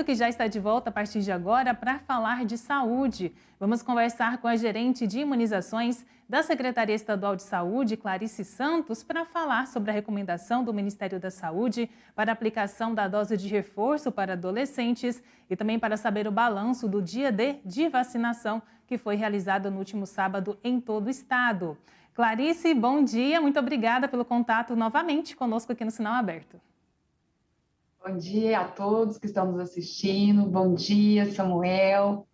Que já está de volta a partir de agora para falar de saúde. Vamos conversar com a gerente de imunizações da Secretaria Estadual de Saúde, Clarice Santos, para falar sobre a recomendação do Ministério da Saúde para a aplicação da dose de reforço para adolescentes e também para saber o balanço do dia D de vacinação que foi realizado no último sábado em todo o estado. Clarice, bom dia, muito obrigada pelo contato novamente conosco aqui no Sinal Aberto. Bom dia a todos que estão nos assistindo. Bom dia, Samuel.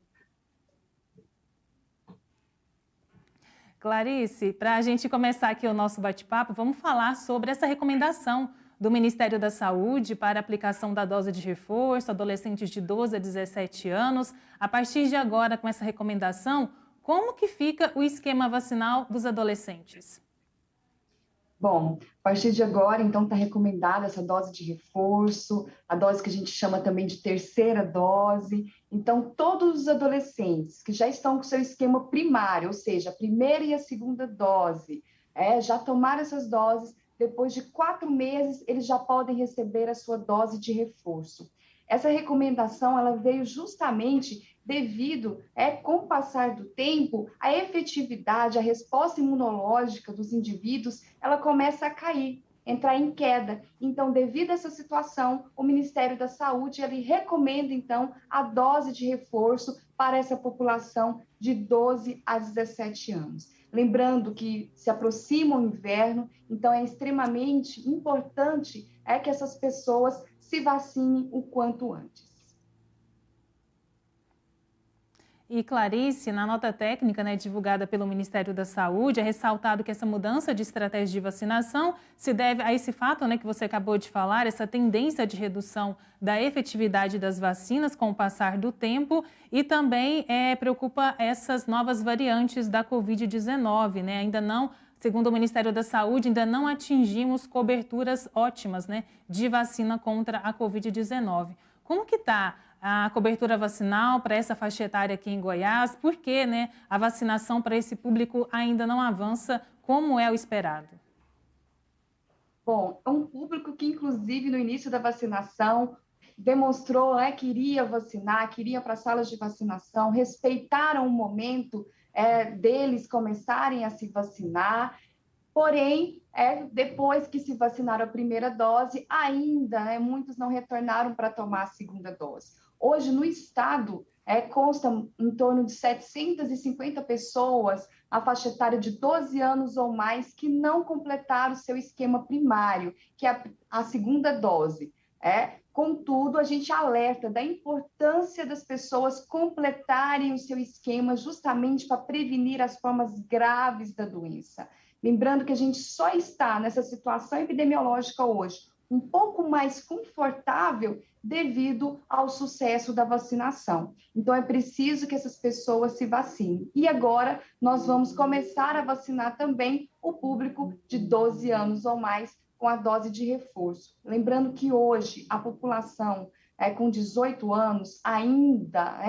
Clarice, para a gente começar aqui o nosso bate-papo, vamos falar sobre essa recomendação do Ministério da Saúde para a aplicação da dose de reforço, adolescentes de 12 a 17 anos. A partir de agora, com essa recomendação, como que fica o esquema vacinal dos adolescentes? Bom, a partir de agora, então, está recomendada essa dose de reforço, a dose que a gente chama também de terceira dose. Então, todos os adolescentes que já estão com seu esquema primário, ou seja, a primeira e a segunda dose, já tomaram essas doses, depois de 4 meses, eles já podem receber a sua dose de reforço. Essa recomendação ela veio justamente devido, com o passar do tempo, a efetividade, a resposta imunológica dos indivíduos, ela começa a cair, entrar em queda. Então, devido a essa situação, o Ministério da Saúde, ele recomenda, então, a dose de reforço para essa população de 12 a 17 anos. Lembrando que se aproxima o inverno, então é extremamente importante que essas pessoas se vacinem o quanto antes. E Clarice, na nota técnica, divulgada pelo Ministério da Saúde, é ressaltado que essa mudança de estratégia de vacinação se deve a esse fato, que você acabou de falar, essa tendência de redução da efetividade das vacinas com o passar do tempo e também preocupa essas novas variantes da Covid-19, Ainda não, segundo o Ministério da Saúde, ainda não atingimos coberturas ótimas, de vacina contra a Covid-19. Como que está a cobertura vacinal para essa faixa etária aqui em Goiás? Por que, a vacinação para esse público ainda não avança como é o esperado? Bom, é um público que, inclusive, no início da vacinação, demonstrou que iria vacinar, que iria para salas de vacinação, respeitaram o momento deles começarem a se vacinar. Porém, depois que se vacinaram a primeira dose, ainda muitos não retornaram para tomar a segunda dose. Hoje, no estado, consta em torno de 750 pessoas, a faixa etária de 12 anos ou mais, que não completaram o seu esquema primário, que é a segunda dose. Contudo, a gente alerta da importância das pessoas completarem o seu esquema justamente para prevenir as formas graves da doença. Lembrando que a gente só está nessa situação epidemiológica hoje um pouco mais confortável devido ao sucesso da vacinação. Então, é preciso que essas pessoas se vacinem. E agora, nós vamos começar a vacinar também o público de 12 anos ou mais com a dose de reforço. Lembrando que hoje a população com 18 anos ainda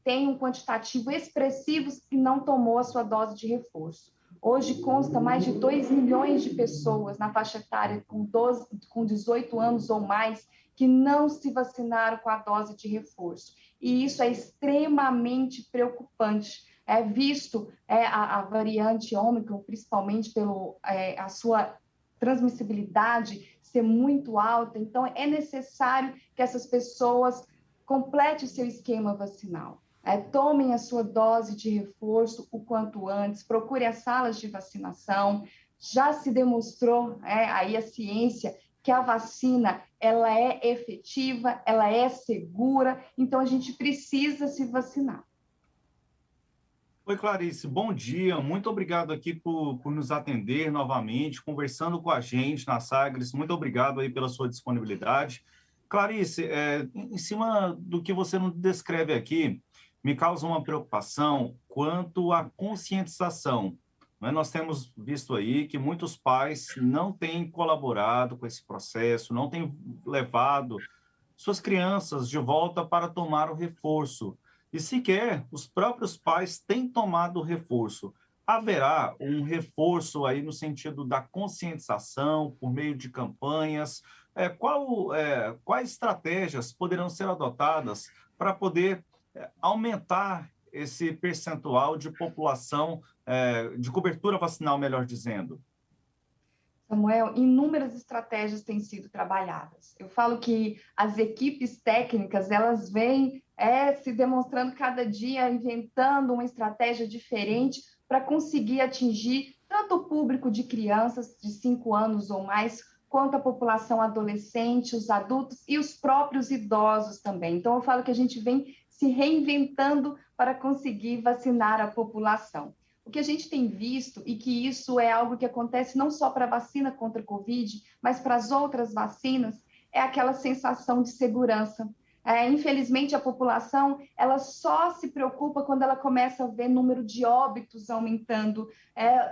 tem um quantitativo expressivo que não tomou a sua dose de reforço. Hoje consta mais de 2 milhões de pessoas na faixa etária com 18 anos ou mais que não se vacinaram com a dose de reforço. E isso é extremamente preocupante, visto a variante Ômicron, principalmente pela a sua transmissibilidade ser muito alta. Então, é necessário que essas pessoas completem o seu esquema vacinal. Tomem a sua dose de reforço o quanto antes, procure as salas de vacinação. Já se demonstrou aí a ciência que a vacina ela é efetiva, ela é segura, então a gente precisa se vacinar. Oi, Clarice, bom dia. Muito obrigado aqui por nos atender novamente, conversando com a gente na Sagres. Muito obrigado aí pela sua disponibilidade. Clarice, em cima do que você nos descreve aqui, me causa uma preocupação quanto à conscientização. Nós temos visto aí que muitos pais não têm colaborado com esse processo, não têm levado suas crianças de volta para tomar o reforço. E sequer os próprios pais têm tomado o reforço. Haverá um reforço aí no sentido da conscientização, por meio de campanhas, quais estratégias poderão ser adotadas para poder aumentar esse percentual de população, de cobertura vacinal, melhor dizendo? Samuel, inúmeras estratégias têm sido trabalhadas. Eu falo que as equipes técnicas, elas vêm se demonstrando cada dia, inventando uma estratégia diferente para conseguir atingir tanto o público de crianças de 5 anos ou mais, quanto a população adolescente, os adultos e os próprios idosos também. Então, eu falo que a gente vem se reinventando para conseguir vacinar a população. O que a gente tem visto, e que isso é algo que acontece não só para a vacina contra a Covid, mas para as outras vacinas, é aquela sensação de segurança. Infelizmente, a população ela só se preocupa quando ela começa a ver número de óbitos aumentando,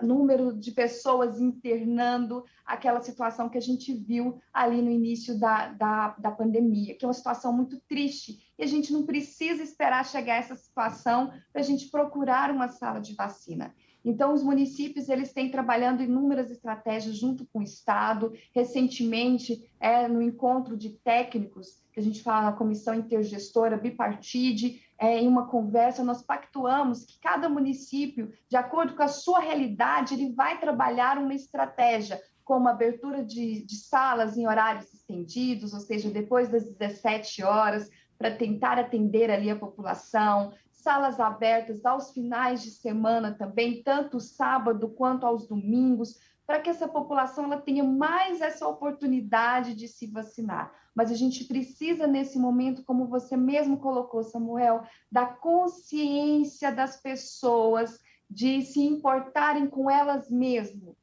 número de pessoas internando, aquela situação que a gente viu ali no início da pandemia, que é uma situação muito triste. E a gente não precisa esperar chegar a essa situação para a gente procurar uma sala de vacina. Então, os municípios eles têm trabalhando inúmeras estratégias junto com o Estado. Recentemente, no encontro de técnicos, que a gente fala na comissão intergestora bipartite, em uma conversa, nós pactuamos que cada município, de acordo com a sua realidade, ele vai trabalhar uma estratégia, como abertura de salas em horários estendidos, ou seja, depois das 17 horas, para tentar atender ali a população, salas abertas aos finais de semana também, tanto sábado quanto aos domingos, para que essa população ela tenha mais essa oportunidade de se vacinar. Mas a gente precisa, nesse momento, como você mesmo colocou, Samuel, da consciência das pessoas de se importarem com elas mesmas,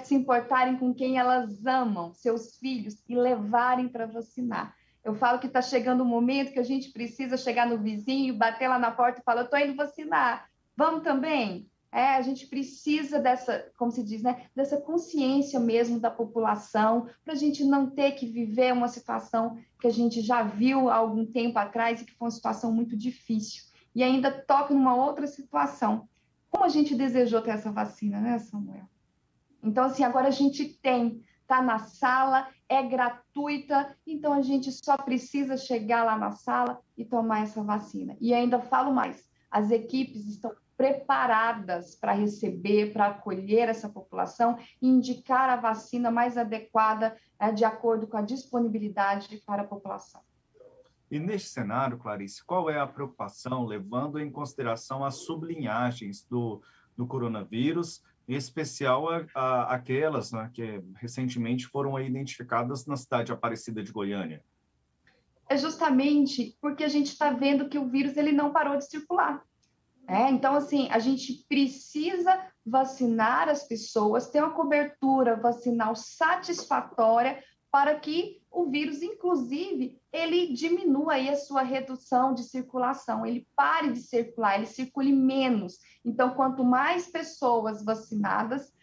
se importarem com quem elas amam, seus filhos, e levarem para vacinar. Eu falo que está chegando o momento que a gente precisa chegar no vizinho, bater lá na porta e falar, eu estou indo vacinar, vamos também? A gente precisa dessa, como se diz, né, dessa consciência mesmo da população, para a gente não ter que viver uma situação que a gente já viu há algum tempo atrás e que foi uma situação muito difícil. E ainda toca numa outra situação. Como a gente desejou ter essa vacina, né, Samuel? Então, assim, agora a gente tem, está na sala, é gratuita, então a gente só precisa chegar lá na sala e tomar essa vacina. E ainda falo mais, as equipes estão preparadas para receber, para acolher essa população e indicar a vacina mais adequada de acordo com a disponibilidade para a população. E neste cenário, Clarice, qual é a preocupação, levando em consideração as sublinhagens do coronavírus, em especial aquelas, né, que recentemente foram identificadas na cidade de Aparecida de Goiânia? É justamente porque a gente está vendo que o vírus ele não parou de circular. Então, assim, a gente precisa vacinar as pessoas, ter uma cobertura vacinal satisfatória para que o vírus, inclusive, ele diminua aí a sua redução de circulação, ele pare de circular, ele circule menos. Então, quanto mais pessoas vacinadas,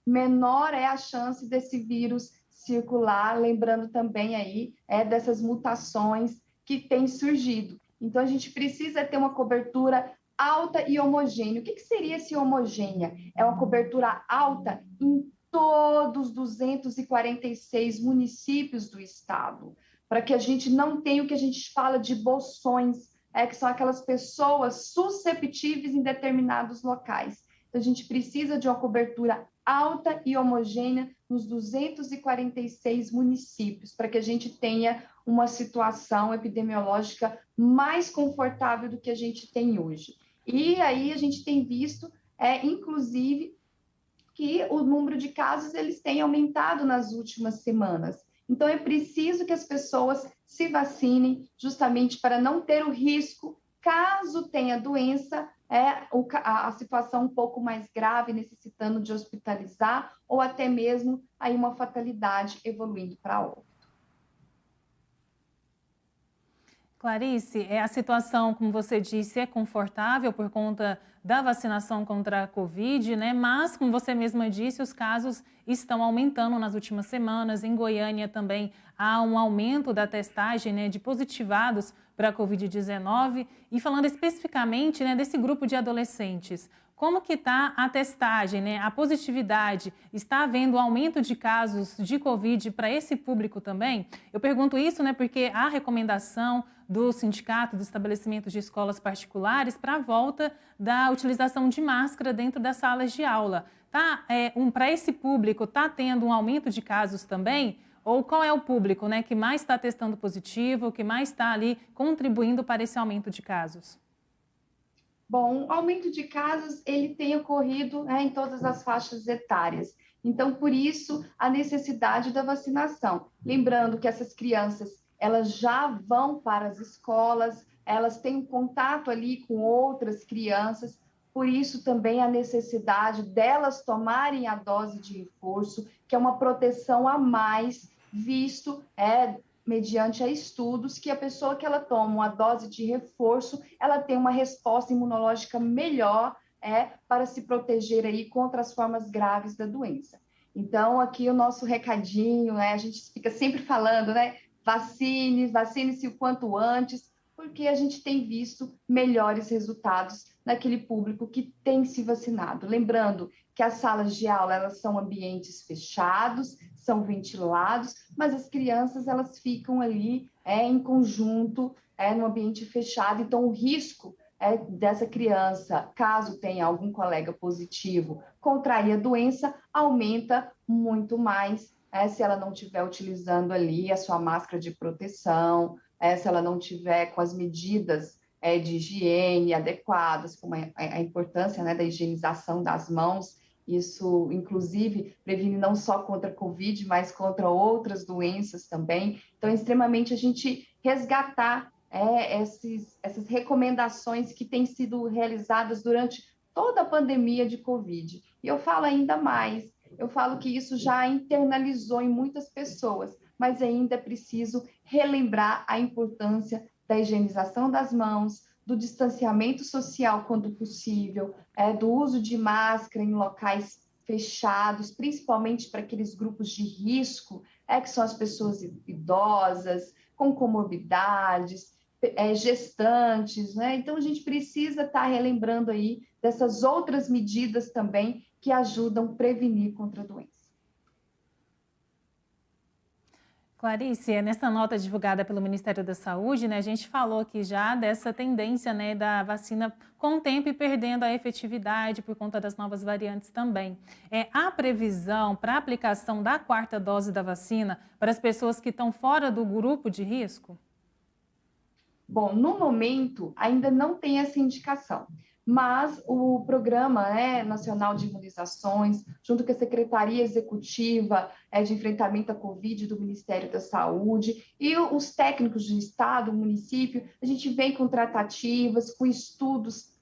menor é a chance desse vírus circular, lembrando também aí dessas mutações que têm surgido. Então, a gente precisa ter uma cobertura alta e homogênea. O que seria esse homogênea? É uma cobertura alta em todos os 246 municípios do estado, para que a gente não tenha o que a gente fala de bolsões, que são aquelas pessoas susceptíveis em determinados locais. Então, a gente precisa de uma cobertura alta e homogênea nos 246 municípios, para que a gente tenha uma situação epidemiológica mais confortável do que a gente tem hoje. E aí a gente tem visto, inclusive, que o número de casos eles têm aumentado nas últimas semanas. Então, é preciso que as pessoas se vacinem justamente para não ter o risco, caso tenha doença, a situação um pouco mais grave, necessitando de hospitalizar, ou até mesmo aí uma fatalidade evoluindo para outra. Clarice, a situação, como você disse, é confortável por conta da vacinação contra a Covid, né? Mas, como você mesma disse, os casos estão aumentando nas últimas semanas. Em Goiânia também há um aumento da testagem, né, de positivados para a Covid-19. E falando especificamente, né, desse grupo de adolescentes, como que está a testagem, né? A positividade? Está havendo aumento de casos de Covid para esse público também? Eu pergunto isso, né, porque há recomendação do Sindicato dos Estabelecimentos de Escolas Particulares para a volta da utilização de máscara dentro das salas de aula. Tá, para esse público, está tendo um aumento de casos também? Ou qual é o público, né, que mais está testando positivo, que mais está ali contribuindo para esse aumento de casos? Bom, o aumento de casos ele tem ocorrido, né, em todas as faixas etárias. Então, por isso, a necessidade da vacinação. Lembrando que essas crianças, elas já vão para as escolas, elas têm um contato ali com outras crianças, por isso também a necessidade delas tomarem a dose de reforço, que é uma proteção a mais, visto mediante a estudos, que a pessoa que ela toma uma dose de reforço, ela tem uma resposta imunológica melhor para se proteger aí contra as formas graves da doença. Então, aqui o nosso recadinho, a gente fica sempre falando, vacine-se o quanto antes, porque a gente tem visto melhores resultados naquele público que tem se vacinado. Lembrando que as salas de aula, elas são ambientes fechados, são ventilados, mas as crianças, elas ficam ali em conjunto, no ambiente fechado, então o risco dessa criança, caso tenha algum colega positivo, contrair a doença, aumenta muito mais, se ela não estiver utilizando ali a sua máscara de proteção, se ela não tiver com as medidas de higiene adequadas, como a importância da higienização das mãos. Isso, inclusive, previne não só contra a Covid, mas contra outras doenças também. Então, é extremamente a gente resgatar essas recomendações que têm sido realizadas durante toda a pandemia de Covid. E eu falo ainda mais, eu falo que isso já internalizou em muitas pessoas, mas ainda é preciso relembrar a importância da higienização das mãos, do distanciamento social quando possível, do uso de máscara em locais fechados, principalmente para aqueles grupos de risco, que são as pessoas idosas, com comorbidades, gestantes, né? Então, a gente precisa estar relembrando aí dessas outras medidas também que ajudam a prevenir contra a doença. Clarice, nessa nota divulgada pelo Ministério da Saúde, né, a gente falou aqui já dessa tendência, né, da vacina com o tempo e perdendo a efetividade por conta das novas variantes também. Há previsão para a aplicação da 4ª dose da vacina para as pessoas que estão fora do grupo de risco? Bom, no momento ainda não tem essa indicação, mas o Programa Nacional de Imunizações, junto com a Secretaria Executiva de Enfrentamento à Covid do Ministério da Saúde e os técnicos do Estado, município, a gente vem com tratativas, com estudos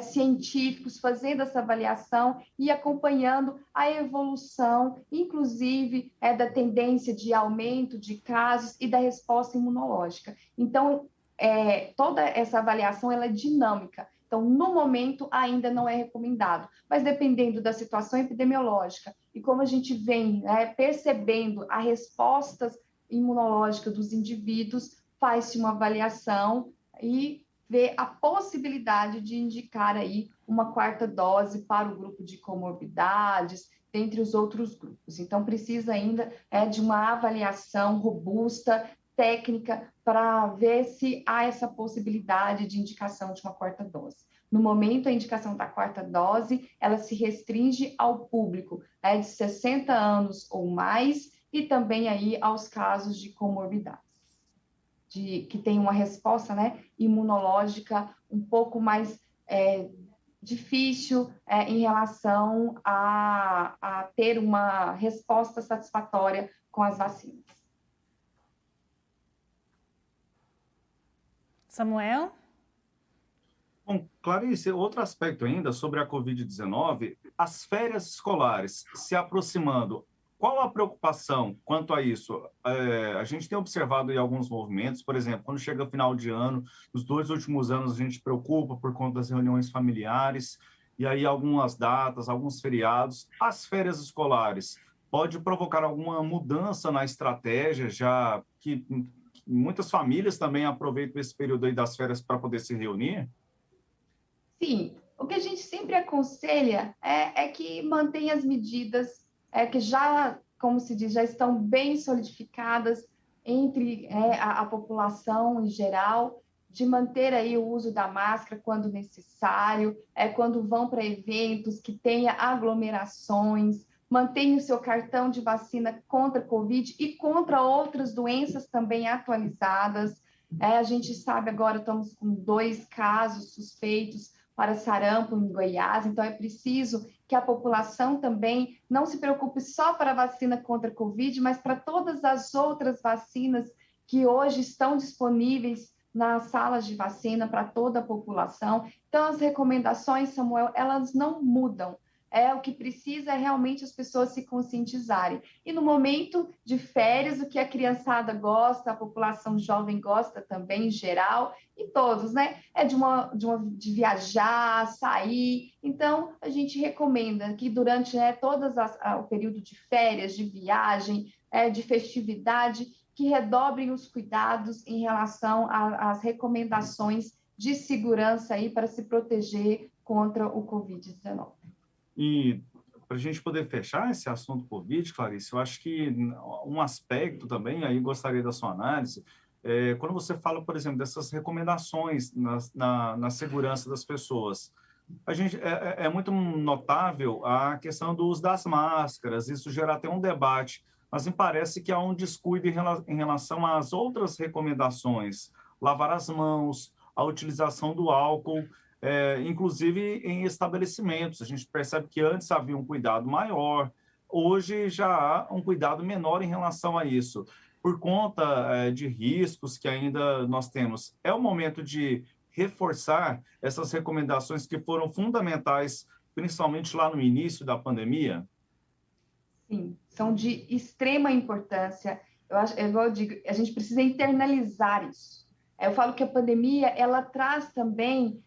científicos, fazendo essa avaliação e acompanhando a evolução, inclusive, da tendência de aumento de casos e da resposta imunológica. Então, toda essa avaliação ela é dinâmica. Então, no momento, ainda não é recomendado, mas dependendo da situação epidemiológica e como a gente vem percebendo a resposta imunológica dos indivíduos, faz-se uma avaliação e vê a possibilidade de indicar aí uma 4ª dose para o grupo de comorbidades, dentre os outros grupos. Então, precisa ainda de uma avaliação robusta, técnica, para ver se há essa possibilidade de indicação de uma 4ª dose. No momento, a indicação da 4ª dose, ela se restringe ao público de 60 anos ou mais e também aí aos casos de comorbidades, que tem uma resposta imunológica um pouco mais difícil em relação a ter uma resposta satisfatória com as vacinas. Samuel? Bom, Clarice, outro aspecto ainda sobre a Covid-19, as férias escolares se aproximando. Qual a preocupação quanto a isso? A gente tem observado aí alguns movimentos, por exemplo, quando chega o final de ano, nos 2 últimos anos a gente preocupa por conta das reuniões familiares, e aí algumas datas, alguns feriados. As férias escolares pode provocar alguma mudança na estratégia, já que muitas famílias também aproveitam esse período aí das férias para poder se reunir? Sim, O que a gente sempre aconselha é que mantenha as medidas que já, como se diz, já estão bem solidificadas entre a população em geral, de manter aí o uso da máscara quando necessário, quando vão para eventos que tenha aglomerações, mantenha o seu cartão de vacina contra a Covid e contra outras doenças também atualizadas. A gente sabe agora, estamos com 2 casos suspeitos para sarampo em Goiás, então é preciso que a população também não se preocupe só para a vacina contra a Covid, mas para todas as outras vacinas que hoje estão disponíveis nas salas de vacina para toda a população. Então, as recomendações, Samuel, elas não mudam. O que precisa é realmente as pessoas se conscientizarem. E no momento de férias, o que a criançada gosta, a população jovem gosta também, em geral, e todos, né? De viajar, sair. Então, a gente recomenda que durante o período de férias, de viagem, de festividade, que redobrem os cuidados em relação às recomendações de segurança aí para se proteger contra o Covid-19. E para a gente poder fechar esse assunto Covid, Clarice, eu acho que um aspecto também, aí gostaria da sua análise, quando você fala, por exemplo, dessas recomendações na segurança das pessoas, a gente é muito notável a questão do uso das máscaras, isso gera até um debate, mas me parece que há um descuido em relação às outras recomendações, lavar as mãos, a utilização do álcool, inclusive em estabelecimentos. A gente percebe que antes havia um cuidado maior, hoje já há um cuidado menor em relação a isso, por conta de riscos que ainda nós temos. É o momento de reforçar essas recomendações que foram fundamentais, principalmente lá no início da pandemia? Sim, são de extrema importância. Eu digo, a gente precisa internalizar isso. Eu falo que a pandemia, ela traz também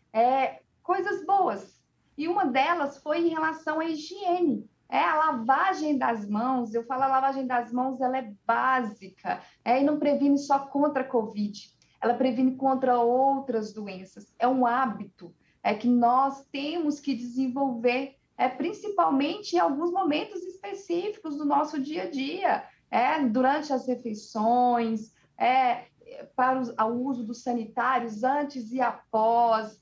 coisas boas. E uma delas foi em relação à higiene. A lavagem das mãos, eu falo a lavagem das mãos, ela é básica, e não previne só contra a Covid, ela previne contra outras doenças. É um hábito que nós temos que desenvolver, principalmente em alguns momentos específicos do nosso dia a dia, durante as refeições, para o uso dos sanitários antes e após,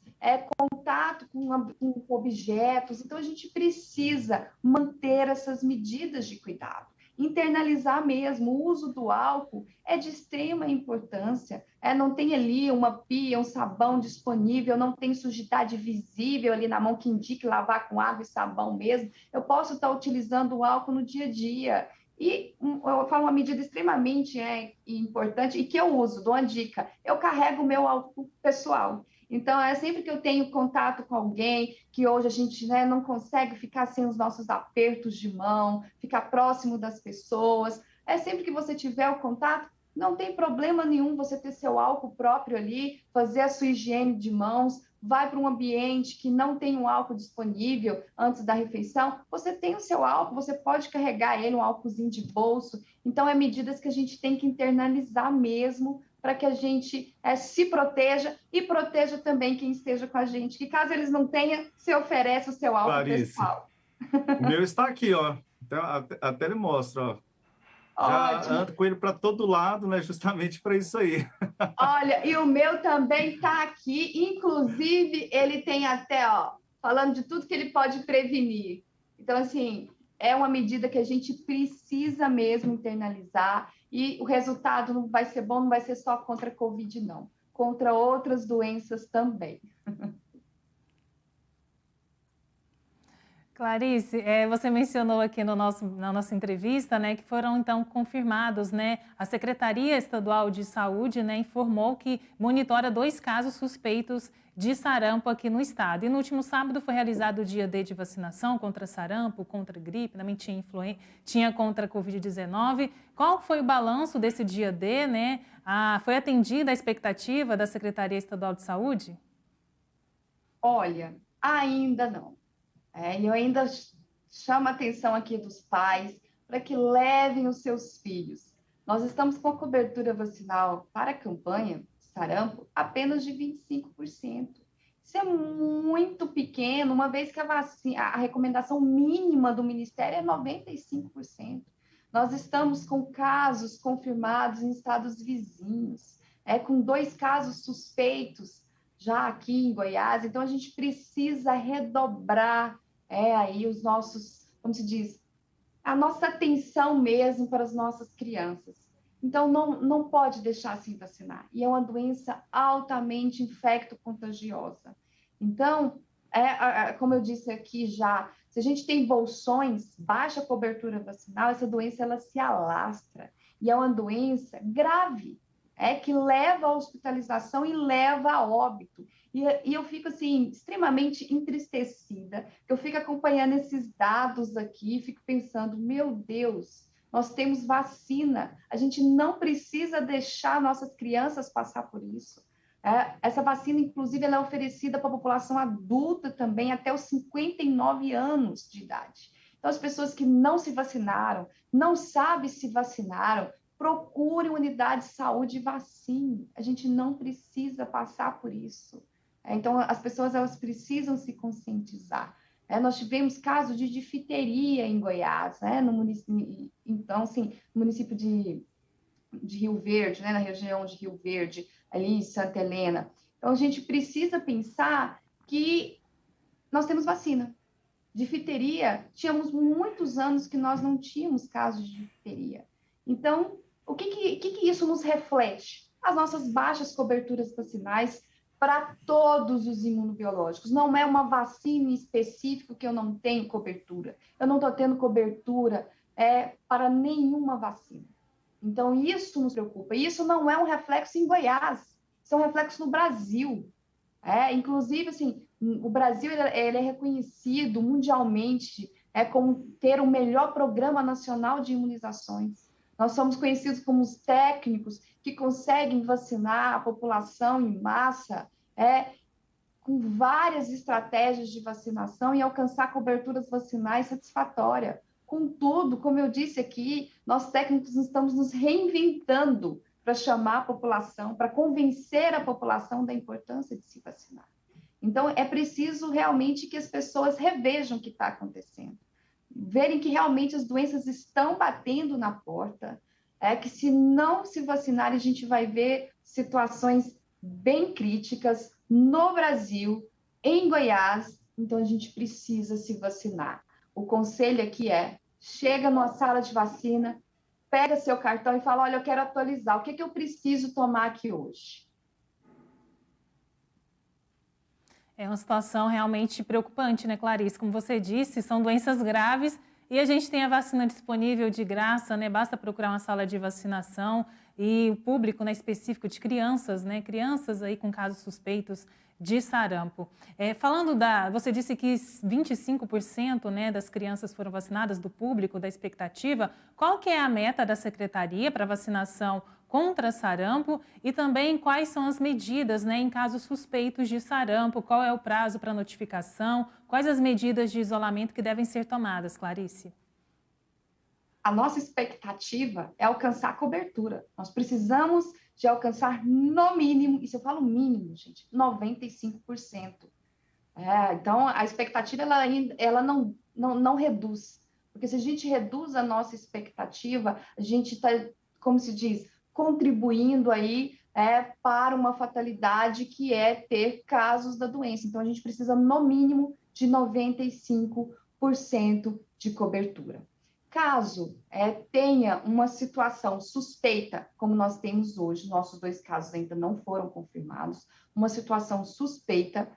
contato com objetos. Então, a gente precisa manter essas medidas de cuidado. Internalizar mesmo, o uso do álcool é de extrema importância. Não tem ali uma pia, um sabão disponível, não tem sujidade visível ali na mão que indique lavar com água e sabão mesmo. Eu posso estar utilizando o álcool no dia a dia. E eu falo uma medida extremamente importante e que eu uso, dou uma dica. Eu carrego o meu álcool pessoal. Então, sempre que eu tenho contato com alguém, que hoje a gente não consegue ficar sem os nossos apertos de mão, ficar próximo das pessoas, sempre que você tiver o contato, não tem problema nenhum você ter seu álcool próprio ali, fazer a sua higiene de mãos, vai para um ambiente que não tem um álcool disponível antes da refeição, você tem o seu álcool, você pode carregar ele, um álcoolzinho de bolso. Então, medidas que a gente tem que internalizar mesmo, para que a gente se proteja e proteja também quem esteja com a gente, que caso eles não tenham, você oferece o seu álcool Clarice, pessoal. o meu está aqui, ó. Então, até ele mostra, ó. Já Ótimo. ando com ele para todo lado, né? Justamente para isso aí. Olha, e o meu também está aqui, inclusive ele tem até, falando de tudo que ele pode prevenir. Então, assim, é uma medida que a gente precisa mesmo internalizar e o resultado não vai ser bom, não vai ser só contra a Covid, não. Contra outras doenças também. Clarice, você mencionou aqui na nossa entrevista, né, que foram então confirmados, né, a Secretaria Estadual de Saúde, né, informou que monitora 2 casos suspeitos de sarampo aqui no estado. E no último sábado foi realizado o dia D de vacinação contra sarampo, contra gripe, também tinha contra a Covid-19. Qual foi o balanço desse dia D, né? Foi atendida a expectativa da Secretaria Estadual de Saúde? Olha, ainda não. E eu ainda chamo a atenção aqui dos pais para que levem os seus filhos. Nós estamos com a cobertura vacinal para a campanha sarampo apenas de 25%. Isso é muito pequeno, uma vez que a recomendação mínima do Ministério é 95%. Nós estamos com casos confirmados em estados vizinhos, com 2 casos suspeitos já aqui em Goiás, então a gente precisa redobrar aí os nossos, como se diz, a nossa atenção mesmo para as nossas crianças. Então, não pode deixar sem vacinar. E é uma doença altamente infecto-contagiosa. Então, como eu disse aqui já, se a gente tem bolsões, baixa cobertura vacinal, essa doença ela se alastra. E é uma doença grave, que leva à hospitalização e leva a óbito. E eu fico, assim, extremamente entristecida, que eu fico acompanhando esses dados aqui, fico pensando, meu Deus, nós temos vacina, a gente não precisa deixar nossas crianças passar por isso. Essa vacina, inclusive, ela é oferecida para a população adulta também, até os 59 anos de idade. Então, as pessoas que não se vacinaram, não sabem se vacinaram, procurem unidade de saúde e vacine. A gente não precisa passar por isso. Então, as pessoas elas precisam se conscientizar. Nós tivemos casos de difteria em Goiás, no município, então, assim, no município de Rio Verde, na região de Rio Verde, ali em Santa Helena. Então, a gente precisa pensar que nós temos vacina. Difteria, tínhamos muitos anos que nós não tínhamos casos de difteria. Então, o que isso nos reflete? As nossas baixas coberturas vacinais para todos os imunobiológicos. Não é uma vacina específica que eu não tenho cobertura. Eu não estou tendo cobertura para nenhuma vacina. Então, isso nos preocupa. E isso não é um reflexo em Goiás, isso é um reflexo no Brasil. Inclusive, assim, o Brasil ele é reconhecido mundialmente como ter o melhor programa nacional de imunizações. Nós somos conhecidos como os técnicos que conseguem vacinar a população em massa, com várias estratégias de vacinação e alcançar coberturas vacinais satisfatórias. Contudo, como eu disse aqui, nós técnicos estamos nos reinventando para chamar a população, para convencer a população da importância de se vacinar. Então, é preciso realmente que as pessoas revejam o que está acontecendo, verem que realmente as doenças estão batendo na porta, que se não se vacinarem, a gente vai ver situações bem críticas no Brasil, em Goiás, então a gente precisa se vacinar. O conselho aqui chega numa sala de vacina, pega seu cartão e fala, olha, eu quero atualizar, o que eu preciso tomar aqui hoje? É uma situação realmente preocupante, né, Clarice? Como você disse, são doenças graves e a gente tem a vacina disponível de graça, né? Basta procurar uma sala de vacinação e o público, né, específico de crianças, né? Crianças aí com casos suspeitos de sarampo. Você disse que 25%, né, das crianças foram vacinadas, do público, da expectativa. Qual que é a meta da Secretaria para vacinação contra sarampo e também quais são as medidas, né, em casos suspeitos de sarampo? Qual é o prazo para notificação? Quais as medidas de isolamento que devem ser tomadas, Clarice? A nossa expectativa é alcançar a cobertura. Nós precisamos de alcançar no mínimo, e se eu falo mínimo, gente, 95%. Então, a expectativa ela não reduz, porque se a gente reduz a nossa expectativa, a gente está, como se diz, contribuindo aí para uma fatalidade que é ter casos da doença. Então, a gente precisa, no mínimo, de 95% de cobertura. Caso tenha uma situação suspeita, como nós temos hoje, nossos 2 casos ainda não foram confirmados, uma situação suspeita,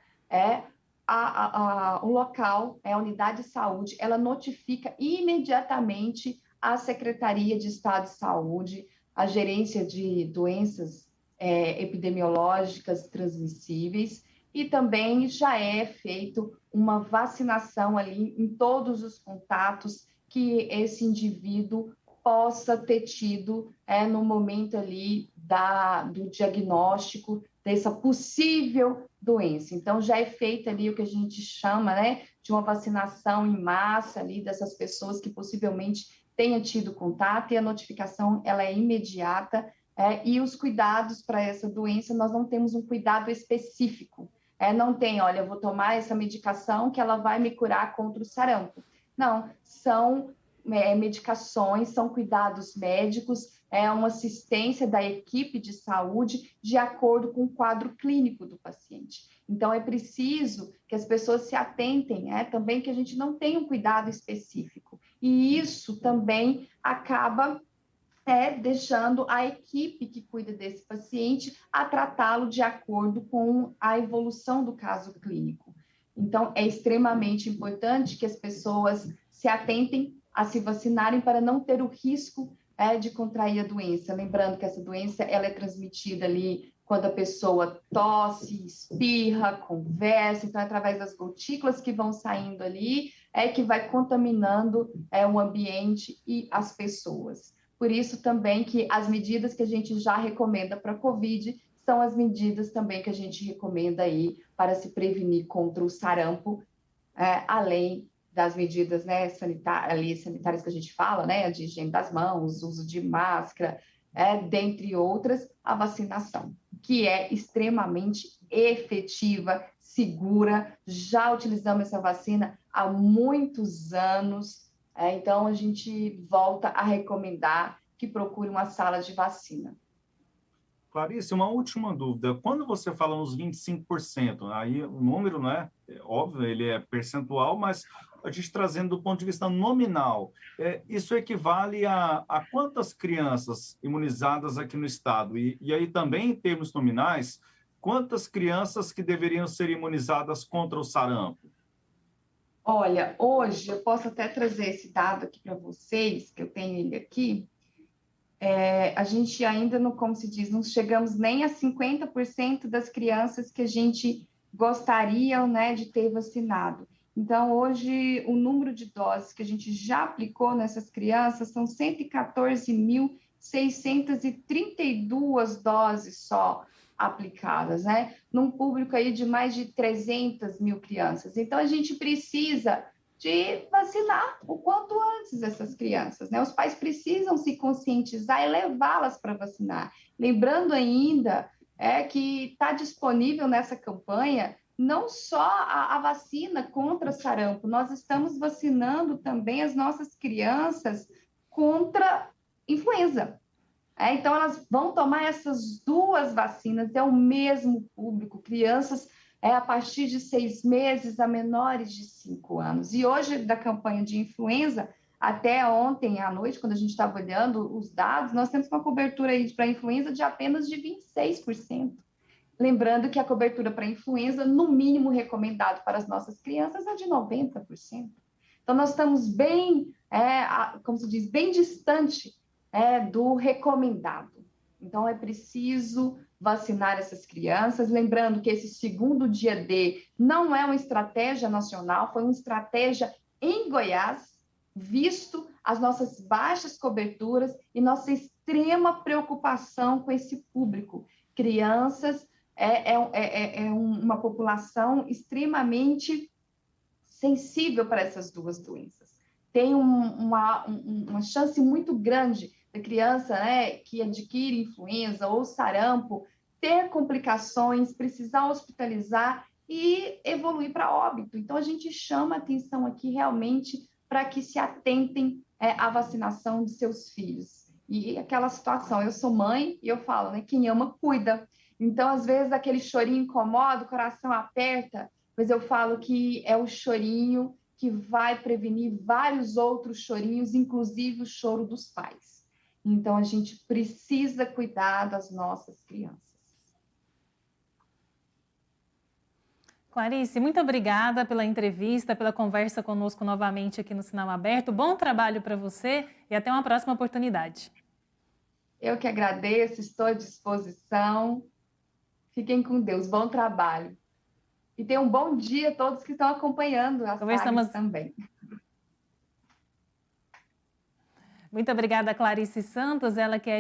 o local, a unidade de saúde, ela notifica imediatamente a Secretaria de Estado de Saúde, a gerência de doenças epidemiológicas transmissíveis, e também já é feito uma vacinação ali em todos os contatos que esse indivíduo possa ter tido no momento ali do diagnóstico dessa possível doença. Então, já é feita ali o que a gente chama, de uma vacinação em massa ali dessas pessoas que possivelmente tenham tido contato, e a notificação ela é imediata, e os cuidados para essa doença, nós não temos um cuidado específico. não tem, olha, eu vou tomar essa medicação que ela vai me curar contra o sarampo. Não, são medicações, são cuidados médicos, é uma assistência da equipe de saúde de acordo com o quadro clínico do paciente. Então, é preciso que as pessoas se atentem, também que a gente não tenha um cuidado específico. E isso também acaba deixando a equipe que cuida desse paciente a tratá-lo de acordo com a evolução do caso clínico. Então, é extremamente importante que as pessoas se atentem a se vacinarem para não ter o risco de contrair a doença. Lembrando que essa doença ela é transmitida ali quando a pessoa tosse, espirra, conversa, então, através das gotículas que vão saindo ali, que vai contaminando o ambiente e as pessoas. Por isso também que as medidas que a gente já recomenda para a COVID são as medidas também que a gente recomenda aí para se prevenir contra o sarampo, além das medidas sanitárias que a gente fala, de higiene das mãos, uso de máscara, dentre outras, a vacinação, que é extremamente efetiva, segura. Já utilizamos essa vacina há muitos anos, então a gente volta a recomendar que procure uma sala de vacina. Clarice, uma última dúvida. Quando você fala nos 25%, aí o número, né, óbvio, ele é percentual, mas a gente trazendo do ponto de vista nominal, isso equivale a quantas crianças imunizadas aqui no estado? E aí também, em termos nominais, quantas crianças que deveriam ser imunizadas contra o sarampo? Olha, hoje eu posso até trazer esse dado aqui para vocês, que eu tenho ele aqui. A gente ainda não, como se diz, não chegamos nem a 50% das crianças que a gente gostaria, de ter vacinado. Então, hoje, o número de doses que a gente já aplicou nessas crianças são 114.632 doses só aplicadas, num público aí de mais de 300 mil crianças. Então, a gente precisa de vacinar o quanto antes essas crianças, Os pais precisam se conscientizar e levá-las para vacinar. Lembrando ainda que está disponível nessa campanha não só a vacina contra sarampo, nós estamos vacinando também as nossas crianças contra influenza. Então, elas vão tomar essas duas vacinas, é o mesmo público, crianças a partir de 6 meses a menores de 5 anos. E hoje, da campanha de influenza, até ontem à noite, quando a gente estava olhando os dados, nós temos uma cobertura aí para influenza de apenas de 26%. Lembrando que a cobertura para influenza, no mínimo recomendado para as nossas crianças, é de 90%. Então, nós estamos bem, como se diz, bem distante do recomendado. Então, é preciso vacinar essas crianças. Lembrando que esse segundo dia D não é uma estratégia nacional, foi uma estratégia em Goiás, visto as nossas baixas coberturas e nossa extrema preocupação com esse público. Crianças uma população extremamente sensível para essas duas doenças. Tem uma chance muito grande da criança que adquire influenza ou sarampo ter complicações, precisar hospitalizar e evoluir para óbito. Então, a gente chama atenção aqui realmente para que se atentem à vacinação de seus filhos. E aquela situação, eu sou mãe e eu falo, quem ama, cuida. Então, às vezes, aquele chorinho incomoda, o coração aperta, mas eu falo que é o chorinho que vai prevenir vários outros chorinhos, inclusive o choro dos pais. Então, a gente precisa cuidar das nossas crianças. Clarice, muito obrigada pela entrevista, pela conversa conosco novamente aqui no Sinal Aberto. Bom trabalho para você e até uma próxima oportunidade. Eu que agradeço, estou à disposição. Fiquem com Deus, bom trabalho. E tenham um bom dia a todos que estão acompanhando a Sagres também. Muito obrigada, Clarice Santos, ela que é